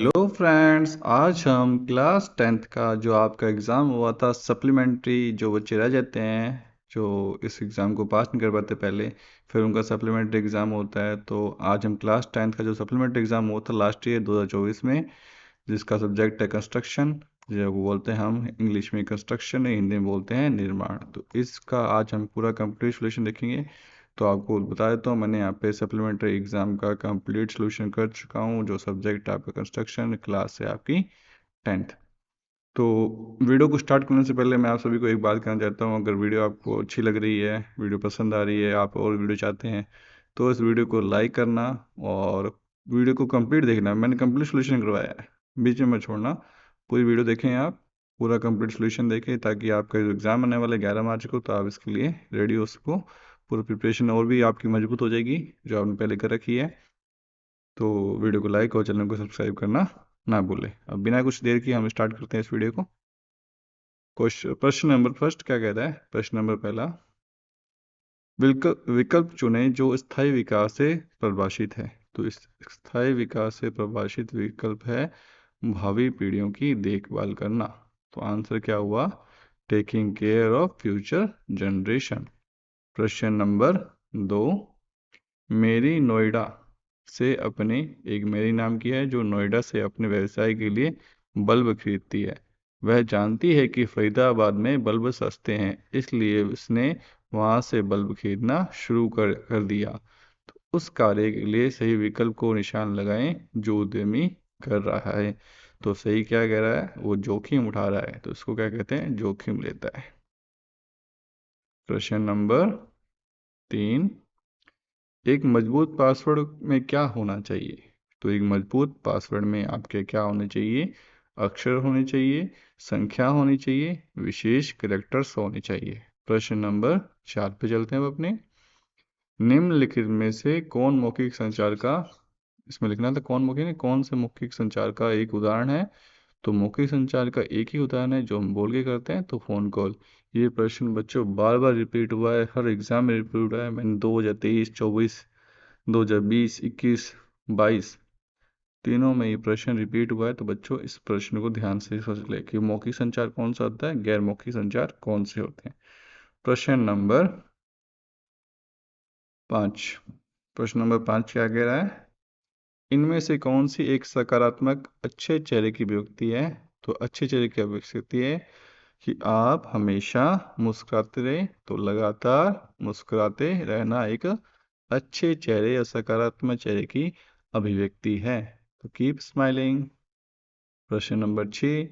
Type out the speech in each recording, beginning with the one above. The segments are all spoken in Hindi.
हेलो फ्रेंड्स, आज हम क्लास 10th का जो आपका एग्ज़ाम हुआ था सप्लीमेंट्री, जो बच्चे रह जाते हैं जो इस एग्ज़ाम को पास नहीं कर पाते पहले, फिर उनका सप्लीमेंट्री एग्ज़ाम होता है। तो आज हम क्लास 10th का जो सप्लीमेंट्री एग्ज़ाम हुआ था लास्ट ईयर 2024 में, जिसका सब्जेक्ट है कंस्ट्रक्शन, जो बोलते हैं हम इंग्लिश में कंस्ट्रक्शन, हिंदी में बोलते हैं निर्माण। तो इसका आज हम पूरा कंप्लीट सोल्यूशन देखेंगे। तो आपको बता देता हूँ, मैंने यहाँ पे सप्लीमेंट्री एग्ज़ाम का कंप्लीट सोल्यूशन कर चुका हूँ। जो सब्जेक्ट आपका कंस्ट्रक्शन, क्लास है आपकी 10th। तो वीडियो को स्टार्ट करने से पहले मैं आप सभी को एक बात कहना चाहता हूँ, अगर वीडियो आपको अच्छी लग रही है, वीडियो पसंद आ रही है, आप और वीडियो चाहते हैं, तो इस वीडियो को लाइक करना और वीडियो को कंप्लीट देखना। मैंने कंप्लीट सोल्यूशन करवाया है, बीच में मत छोड़ना। पूरी वीडियो देखें आप, पूरा कंप्लीट सोल्यूशन देखें, ताकि आपका जो एग्ज़ाम आने वाला है 11 मार्च को, तो आप इसके लिए रेडी हो सको। पूरी प्रिपरेशन और भी आपकी मजबूत हो जाएगी जो आपने पहले कर रखी है। तो वीडियो को लाइक और चैनल को सब्सक्राइब करना ना भूलें। अब बिना कुछ देर की हम स्टार्ट करते हैं इस वीडियो को। प्रश्न नंबर फर्स्ट क्या कहता है? प्रश्न नंबर पहला, विकल्प चुने जो स्थायी विकास से परिभाषित है। तो इस स्थायी विकास से परिभाषित विकल्प है भावी पीढ़ियों की देखभाल करना। तो आंसर क्या हुआ? Taking care of future generation. प्रश्न नंबर 2, मेरी नोएडा से अपने एक मेरी नाम की है जो नोएडा से अपने व्यवसाय के लिए बल्ब खरीदती है। वह जानती है कि फरीदाबाद में बल्ब सस्ते हैं, इसलिए उसने वहां से बल्ब खरीदना शुरू कर दिया। तो उस कार्य के लिए सही विकल्प को निशान लगाएं जो उद्यमी कर रहा है। तो सही क्या कह रहा है? वो जोखिम उठा रहा है, तो इसको क्या कहते हैं? जोखिम लेता है। प्रश्न नंबर 3, एक मजबूत पासवर्ड में क्या होना चाहिए? तो एक मजबूत पासवर्ड में आपके क्या होने चाहिए? अक्षर होने चाहिए, संख्या होनी चाहिए, विशेष कैरेक्टर्स होने चाहिए। प्रश्न नंबर 4 पे चलते हैं अब अपने। निम्नलिखित में से कौन मौखिक संचार का, इसमें लिखना था कौन मौखिक नहीं, कौन से मौखिक संचार का एक उदाहरण है? तो मौखिक संचार का एक ही उदाहरण है जो हम बोल के करते हैं, तो फ़ोन कॉल। ये प्रश्न बच्चों बार बार रिपीट हुआ है, हर एग्जाम में रिपीट हुआ है। मैंने 2023, 24, 2020, 21, 22 तीनों में ये प्रश्न रिपीट हुआ है। तो बच्चों इस प्रश्न को ध्यान से सोच ले कि मौखिक संचार कौन सा होता है, गैर मौखिक संचार कौन से होते हैं। प्रश्न नंबर 5, प्रश्न नंबर 5 क्या कह रहा है? इनमें से कौन सी एक सकारात्मक अच्छे चेहरे की अभिव्यक्ति है? तो अच्छे चेहरे की अभिव्यक्ति है कि आप हमेशा मुस्कुराते रहें। तो लगातार मुस्कुराते रहना एक अच्छे चेहरे या सकारात्मक चेहरे की अभिव्यक्ति है। तो कीप स्माइलिंग। प्रश्न नंबर 6,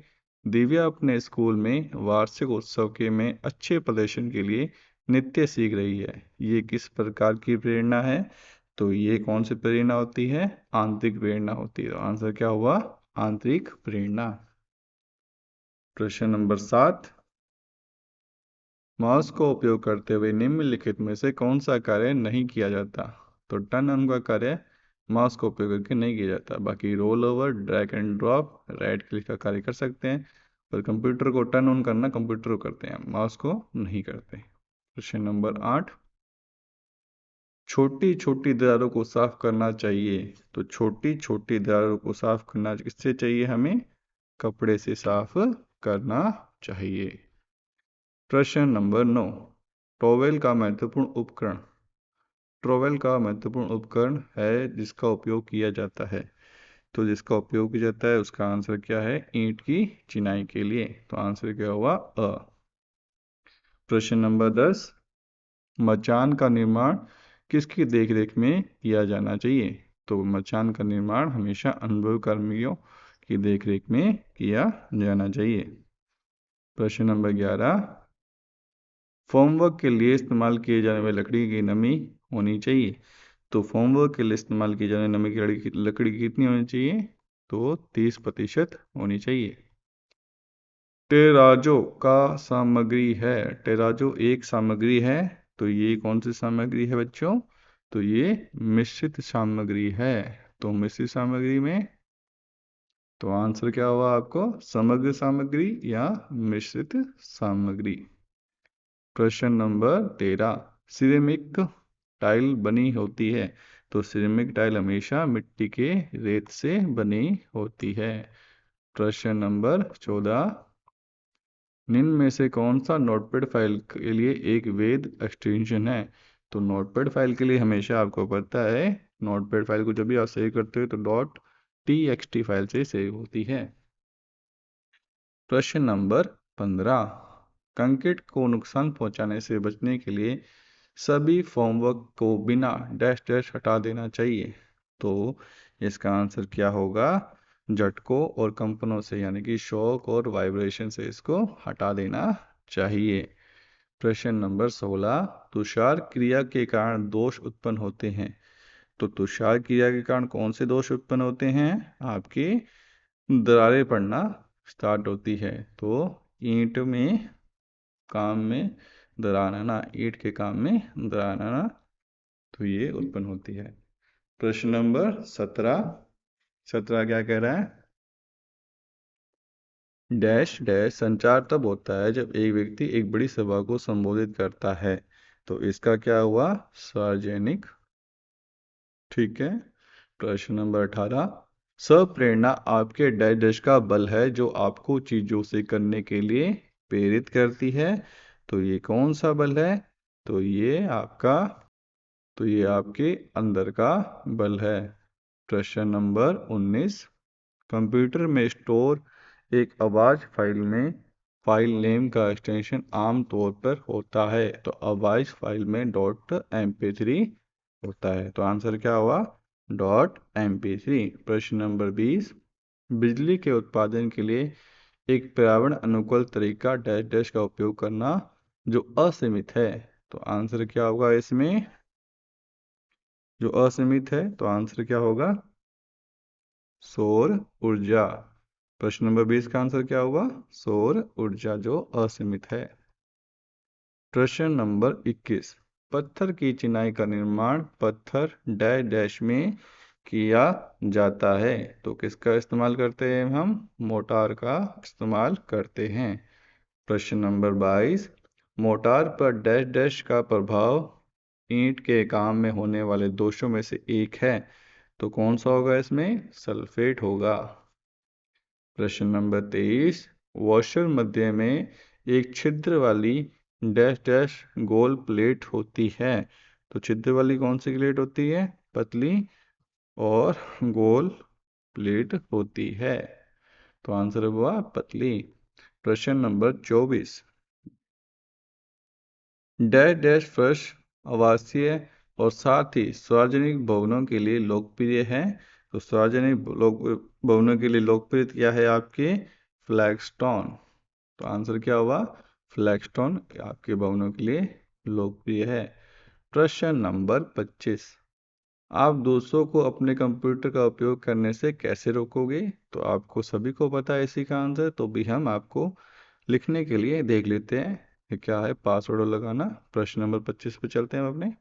दिव्या अपने स्कूल में वार्षिक उत्सव के में अच्छे प्रदर्शन के लिए नृत्य सीख रही है। ये किस प्रकार की प्रेरणा है? तो ये कौन सी प्रेरणा होती है? आंतरिक प्रेरणा होती है। तो आंसर क्या हुआ? आंतरिक प्रेरणा। प्रश्न नंबर 7, माउस का उपयोग करते हुए निम्नलिखित में से कौन सा कार्य नहीं किया जाता? तो टर्न ऑन का कार्य माउस का उपयोग करके नहीं किया जाता। बाकी roll over, drag and drop, right click का कार्य कर सकते हैं। पर कंप्यूटर को टर्न ऑन करना कंप्यूटर को करते हैं, माउस को नहीं करते। प्रश्न नंबर 8, छोटी छोटी दरारों को साफ करना चाहिए। तो छोटी छोटी दरारों को साफ करना किससे चाहिए? हमें कपड़े से साफ करना चाहिए। प्रश्न नंबर 9, टॉवेल का महत्वपूर्ण उपकरण। टॉवेल का महत्वपूर्ण उपकरण है जिसका उपयोग किया जाता है। तो जिसका उपयोग किया जाता है उसका आंसर क्या है? ईंट की चिनाई के लिए। तो आंसर क्या हुआ? अ। प्रश्न नंबर 10, मचान का निर्माण किसकी देखरेख में किया जाना चाहिए? तो मचान का निर्माण हमेशा अनुभवी कर्मियों की देखरेख में किया जाना चाहिए। प्रश्न नंबर 11, फॉर्मवर्क के लिए इस्तेमाल किए जाने वाली लकड़ी की नमी होनी चाहिए। तो फॉर्मवर्क के लिए इस्तेमाल की जाने वाली नमी की लकड़ी कितनी होनी चाहिए? तो 30% होनी चाहिए। टेराजो का सामग्री है। टेराजो एक सामग्री है। तो ये कौन सी सामग्री है बच्चों? तो ये मिश्रित सामग्री है। तो मिश्रित सामग्री में तो आंसर क्या हुआ आपको? समग्र सामग्री या मिश्रित सामग्री। प्रश्न नंबर 13, सिरेमिक टाइल बनी होती है तो सिरेमिक टाइल हमेशा मिट्टी के रेत से बनी होती है। प्रश्न नंबर 14, निम्न में से कौन सा नोटपैड फाइल के लिए एक वैध एक्सटेंशन है? तो नोटपैड फाइल के लिए हमेशा आपको पता है, नोटपैड फाइल को जब भी आप सेव करते हो तो .txt फाइल से सेव होती है। प्रश्न नंबर 15, कंक्रीट को नुकसान पहुंचाने से बचने के लिए सभी फॉर्मवर्क को बिना डैश डैश हटा देना चाहिए। तो इसका आंसर क्या होगा? झटकों और कंपनों से, यानी कि शॉक और वाइब्रेशन से इसको हटा देना चाहिए। प्रश्न नंबर 16, तुषार क्रिया के कारण दोष उत्पन्न होते हैं। तो तुषार क्रिया के कारण कौन से दोष उत्पन्न होते हैं? आपकी दरारें पड़ना स्टार्ट होती है। तो ईंट में काम में दरार आना, ईंट के काम में दरार आना, तो ये उत्पन्न होती है। प्रश्न नंबर 17 क्या कह रहा है? डैश डैश संचार तब होता है जब एक व्यक्ति एक बड़ी सभा को संबोधित करता है। तो इसका क्या हुआ? सार्वजनिक। ठीक है। प्रश्न नंबर 18, स्वप्रेरणा आपके डैश डैश का बल है जो आपको चीजों से करने के लिए प्रेरित करती है। तो ये कौन सा बल है? तो ये आपके अंदर का बल है। प्रश्न नंबर 19, कंप्यूटर में स्टोर एक आवाज फाइल में फाइल नेम का एक्सटेंशन आम तौर पर होता है। तो आवाज फाइल में .mp3 होता है। तो आंसर क्या हुआ? .mp3। प्रश्न नंबर 20, बिजली के उत्पादन के लिए एक पर्यावरण अनुकूल तरीका डैश डैश का उपयोग करना जो असीमित है। तो आंसर क्या होगा इसमें? जो असीमित है, तो आंसर क्या होगा? सौर ऊर्जा। प्रश्न नंबर 20 का आंसर क्या होगा? सौर ऊर्जा जो असीमित है। प्रश्न नंबर 21, पत्थर की चिनाई का निर्माण पत्थर डैश डैश में किया जाता है। तो किसका इस्तेमाल करते हैं हम? मोटार का इस्तेमाल करते हैं। प्रश्न नंबर 22, मोटार पर डैश डैश का प्रभाव ईंट के काम में होने वाले दोषों में से एक है। तो कौन सा होगा इसमें? सल्फेट होगा। प्रश्न नंबर 23, वॉशर मध्य में एक छिद्र वाली डैश डैश गोल प्लेट होती है। तो छिद्र वाली कौन सी प्लेट होती है? पतली और गोल प्लेट होती है। तो आंसर हुआ पतली। प्रश्न नंबर 24, डैश डैश फर्श आवासीय और साथ ही सार्वजनिक भवनों के लिए लोकप्रिय है। तो सार्वजनिक भवनों के लिए लोकप्रिय क्या है आपके? फ्लैगस्टोन। तो आंसर क्या हुआ? फ्लैगस्टोन आपके भवनों के लिए लोकप्रिय है। प्रश्न नंबर 25, आप दूसरों को अपने कंप्यूटर का उपयोग करने से कैसे रोकोगे? तो आपको सभी को पता है इसी का आंसर, तो भी हम आपको लिखने के लिए देख लेते हैं कि क्या है। पासवर्ड लगाना। प्रश्न नंबर 25 पे चलते हैं हम अपने।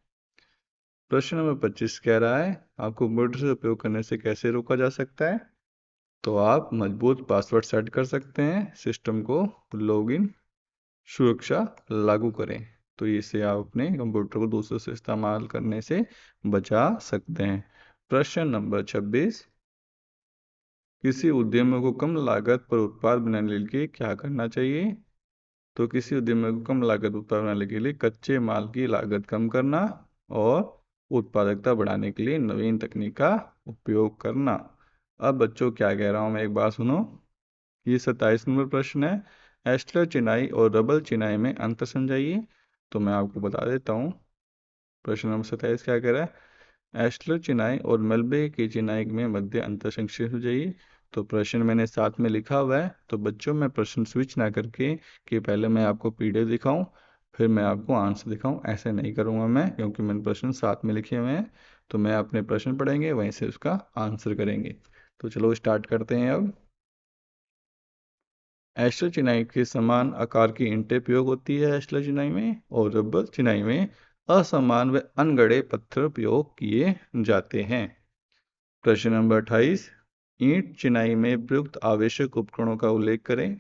प्रश्न नंबर 25 कह रहा है, आपको कंप्यूटर से उपयोग करने से कैसे रोका जा सकता है? तो आप मजबूत पासवर्ड सेट कर सकते हैं, सिस्टम को लॉगिन सुरक्षा लागू करें। तो इससे आप अपने कंप्यूटर को दूसरों से इस्तेमाल करने से बचा सकते हैं। प्रश्न नंबर 26, किसी उद्यम को कम लागत पर उत्पाद बनाने के लिए क्या करना चाहिए? तो किसी उद्यम को कम लागत उत्पाद बनाने के लिए कच्चे माल की लागत कम करना और उत्पादकता बढ़ाने के लिए नवीन तकनीक का उपयोग करना। अब बच्चों क्या कह रहा हूँ मैं, एक बात सुनो। ये 27 नंबर प्रश्न है, एस्टर चिनाई और रबल चिनाई में अंतर समझाइए। तो मैं आपको बता देता हूँ। प्रश्न नंबर 27 क्या कह रहा है? एस्टर चिनाई और मलबे की चिनाई में मध्य अंतर संक्षेप समझाइए। तो प्रश्न मैंने साथ में लिखा हुआ है, तो बच्चों मैं प्रश्न स्विच ना करके कि पहले मैं आपको पीडीएफ दिखाऊं फिर मैं आपको आंसर दिखाऊं, ऐसे नहीं करूंगा मैं, क्योंकि मैंने प्रश्न साथ में लिखे हुए हैं। तो मैं अपने प्रश्न पढ़ेंगे, वहीं से उसका आंसर करेंगे। तो चलो स्टार्ट करते हैं अब। एस्टर चिनाई के समान आकार की ईंटें प्रयोग होती है एस्टर चिनाई में, और रबर चिनाई में असमान व अनगढ़े पत्थर प्रयोग किए जाते हैं। प्रश्न नंबर 28, ईंट चिनाई में प्रयुक्त आवश्यक उपकरणों का उल्लेख करें।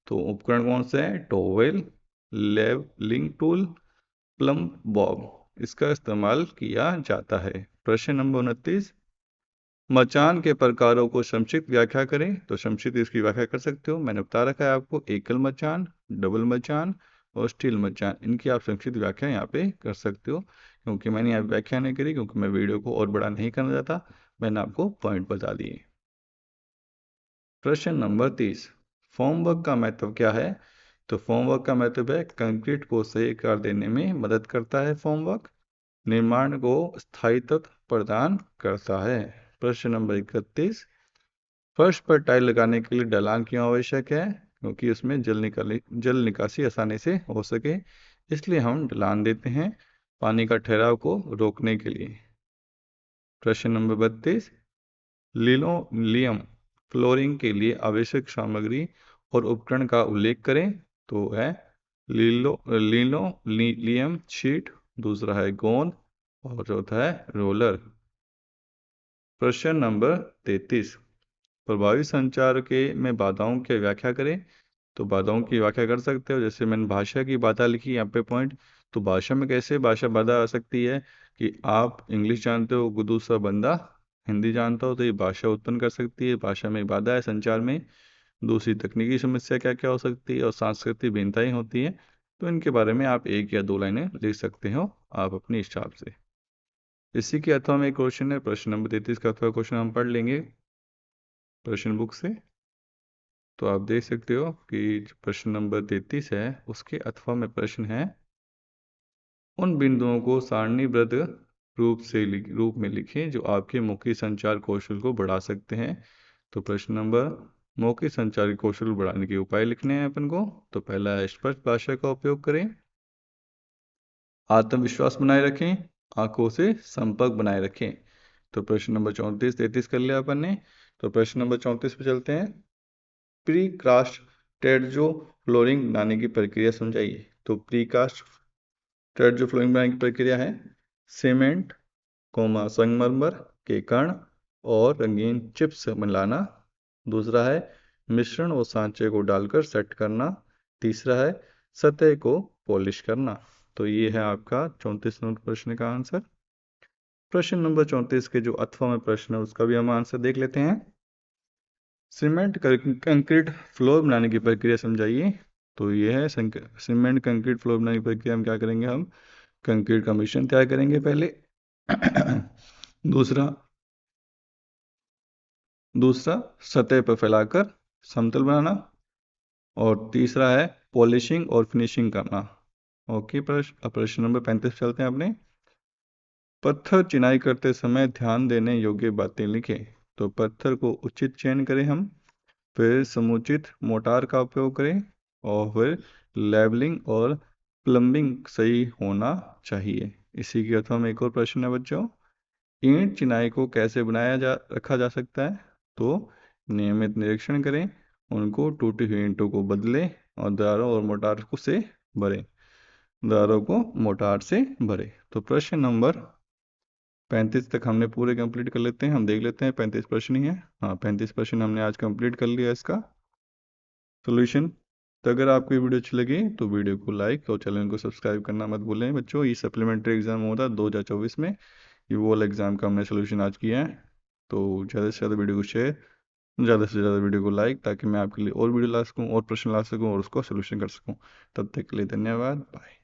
तो उपकरण कौन से हैं? Towel, levelling tool, plumb bob, इसका इस्तेमाल किया जाता है। प्रश्न नंबर 29, मचान के प्रकारों को संक्षिप्त व्याख्या करें। तो संक्षिप्त इसकी व्याख्या कर सकते हो, मैंने बता रखा है आपको, एकल मचान, डबल मचान और स्टील मचान। इनकी आप संक्षिप्त व्याख्या यहाँ पे कर सकते हो, क्योंकि मैंने यहाँ व्याख्या नहीं करी, क्योंकि मैं वीडियो को और बड़ा नहीं करना चाहता, मैंने आपको पॉइंट बता दिए। प्रश्न नंबर 30, फॉर्मवर्क का महत्व क्या है। तो फॉर्मवर्क का महत्व है कंक्रीट को सही आकार देने में मदद करता है। फॉर्मवर्क निर्माण को स्थायित्व प्रदान करता है। प्रश्न नंबर 31, फर्श पर टाइल लगाने के लिए ढलान क्यों आवश्यक है। क्योंकि उसमें जल निकासी आसानी से हो सके, इसलिए हम ढलान देते हैं, पानी का ठहराव को रोकने के लिए। प्रश्न नंबर 32, लिनोलियम फ्लोरिंग के लिए आवश्यक सामग्री और उपकरण का उल्लेख करें। तो है लिनोलियम शीट, दूसरा है गोंद और चौथा है रोलर। प्रश्न नंबर 33, प्रभावी संचार के में बाधाओं की व्याख्या करें। तो बाधाओं की व्याख्या कर सकते हो, जैसे मैंने भाषा की बाधा लिखी यहाँ पे पॉइंट। तो भाषा में कैसे भाषा बाधा आ सकती है कि आप इंग्लिश जानते हो, दूसरा बंदा हिंदी जानता हो, तो ये भाषा उत्पन्न कर सकती है, भाषा में बाधा है संचार में। दूसरी तकनीकी समस्या क्या क्या हो सकती है और सांस्कृतिक भिन्नताएं होती हैं, तो इनके बारे में आप 1 या 2 लाइनें लिख सकते हो आप अपने हिसाब से। इसी के अथवा में एक क्वेश्चन है, प्रश्न नंबर 33 का अथवा क्वेश्चन हम पढ़ लेंगे प्रश्न बुक से। तो आप देख सकते हो कि प्रश्न नंबर 33 है, उसके अथवा में प्रश्न है, उन बिंदुओं को सारणीबद्ध रूप में लिखें जो आपके मौखिक संचार कौशल को बढ़ा सकते हैं। तो प्रश्न नंबर, मौखिक संचार कौशल बढ़ाने के उपाय लिखने हैं अपन को। तो पहला है स्पष्ट भाषा का उपयोग करें, आत्मविश्वास बनाए रखें, आंखों से संपर्क बनाए रखें। तो प्रश्न नंबर 34 33 कर लिया अपन ने। तो प्रश्न नंबर 34 पे चलते हैं, प्री कास्ट टेरजो फ्लोरिंग बनाने की प्रक्रिया समझाइए। तो प्री कास्ट टेरजो फ्लोरिंग बनाने की प्रक्रिया है सीमेंट, संगमरमर के कण और रंगीन चिप्स मिलाना। दूसरा है मिश्रण और सांचे को डालकर सेट करना। तीसरा है सतह को पॉलिश करना। तो ये है आपका 34 नंबर प्रश्न का आंसर। प्रश्न नंबर 34 के जो अथवा में प्रश्न है उसका भी हम आंसर देख लेते हैं। सीमेंट कंक्रीट फ्लोर बनाने की प्रक्रिया समझाइए। तो ये है सीमेंट कंक्रीट फ्लोर बनाने की प्रक्रिया में क्या करेंगे, हम कंक्रीट का मिश्रण तैयार करेंगे पहले। दूसरा सतह पर फैलाकर समतल बनाना। और तीसरा है पॉलिशिंग और फिनिशिंग करना। ओके, प्रश्न नंबर 35 चलते हैं अपने। पत्थर चिनाई करते समय ध्यान देने योग्य बातें लिखें। तो पत्थर को उचित चयन करें हम, फिर समुचित मोटार का उपयोग करें, और फिर लेवलिंग और प्लम्बिंग सही होना चाहिए। इसी के अथवा में एक और प्रश्न है बच्चों, ईंट चिनाई को कैसे रखा जा सकता है। तो नियमित निरीक्षण करें, उनको टूटी हुई ईंटों को बदलें और दरारों को मोटार से भरें। तो प्रश्न नंबर 35 तक हमने पूरे कंप्लीट कर लेते हैं, हम देख लेते हैं 35 प्रश्न ही है। हाँ, 35 प्रश्न हमने आज कंप्लीट कर लिया इसका सोल्यूशन। तो अगर आपको ये वीडियो अच्छी लगी तो वीडियो को लाइक और चैनल को सब्सक्राइब करना मत भूलें बच्चों। ये सप्लीमेंट्री एग्जाम होता है 2024 में, ये वो वाला एग्जाम का हमने सोल्यूशन आज किया है। तो ज़्यादा से ज़्यादा वीडियो को शेयर, ज़्यादा से ज़्यादा वीडियो को लाइक, ताकि मैं आपके लिए और वीडियो ला सकूँ और प्रश्न ला सकूँ और उसको सोल्यूशन कर सकूँ। तब तक के लिए धन्यवाद, बाय।